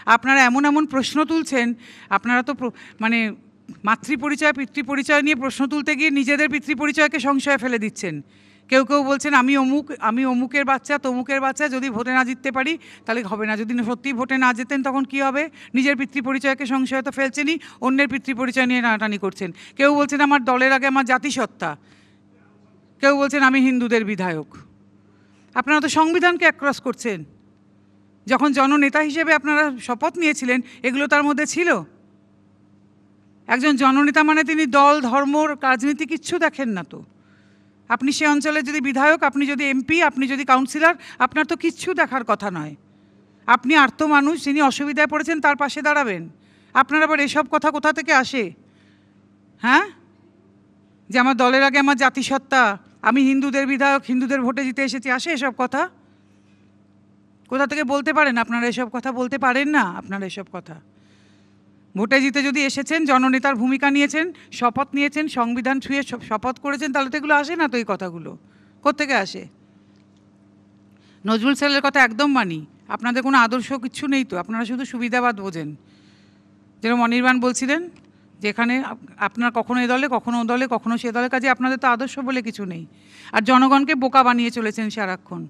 আপনারা এমন এমন প্রশ্ন তুলছেন, আপনারা তো মানে মাতৃপরিচয় পিতৃপরিচয় নিয়ে প্রশ্ন তুলতে গিয়ে নিজেদের পিতৃপরিচয়কে সংশয়ে ফেলে দিচ্ছেন। কেউ কেউ বলছেন আমি অমুকের বাচ্চা তমুকের বাচ্চা, যদি ভোটে না জিততে পারি তাহলে হবে না, যদি সত্যিই ভোটে না যেতেন তখন কি হবে? নিজের পিতৃপরিচয়কে সংশয়ে তো ফেলছেনই, অন্যের পিতৃপরিচয় নিয়ে টানাটানি করছেন। কেউ বলছেন আমার দলের আগে আমার জাতিসত্তা, কেউ বলছেন আমি হিন্দুদের বিধায়ক। আপনারা তো সংবিধানকে অ্যাক্রস করছেন। যখন জননেতা হিসেবে আপনারা শপথ নিয়েছিলেন এগুলো তার মধ্যে ছিল? একজন জননেতা মানে তিনি দল ধর্ম রাজনীতি কিচ্ছু দেখেন না তো। আপনি সে অঞ্চলে যদি বিধায়ক, আপনি যদি এমপি, আপনি যদি কাউন্সিলর, আপনার তো কিচ্ছু দেখার কথা নয়। আপনি আর্ত মানুষ, যিনি অসুবিধায় পড়েছেন তার পাশে দাঁড়াবেন। আপনার আবার এসব কথা কোথা থেকে আসে? হ্যাঁ, যে আমার দলের আগে আমার জাতিসত্তা, আমি হিন্দুদের বিধায়ক, হিন্দুদের ভোটে জিতে এসেছি, আসে এসব কথা? কোথা থেকে বলতে পারেন? আপনারা এসব কথা বলতে পারেন না। আপনারা এসব কথা ভোটে জিতে যদি এসেছেন, জননেতার ভূমিকা নিয়েছেন, শপথ নিয়েছেন, সংবিধান ছুঁয়ে শপথ করেছেন, তাহলে তো এগুলো আসে না তো। এই কথাগুলো কোত্থেকে আসে? নজরুল স্যারের কথা একদম মানি, আপনাদের কোনো আদর্শ কিচ্ছু নেই তো, আপনারা শুধু সুবিধাবাদ বোঝেন। যেরকম অনির্বাণ বলছিলেন যেখানে আপনার কখনো এ দলে কখনো ও দলে কখনো সে দলে, কাজে আপনাদের তো আদর্শ বলে কিছু নেই, আর জনগণকে বোকা বানিয়ে চলেছেন সারাক্ষণ।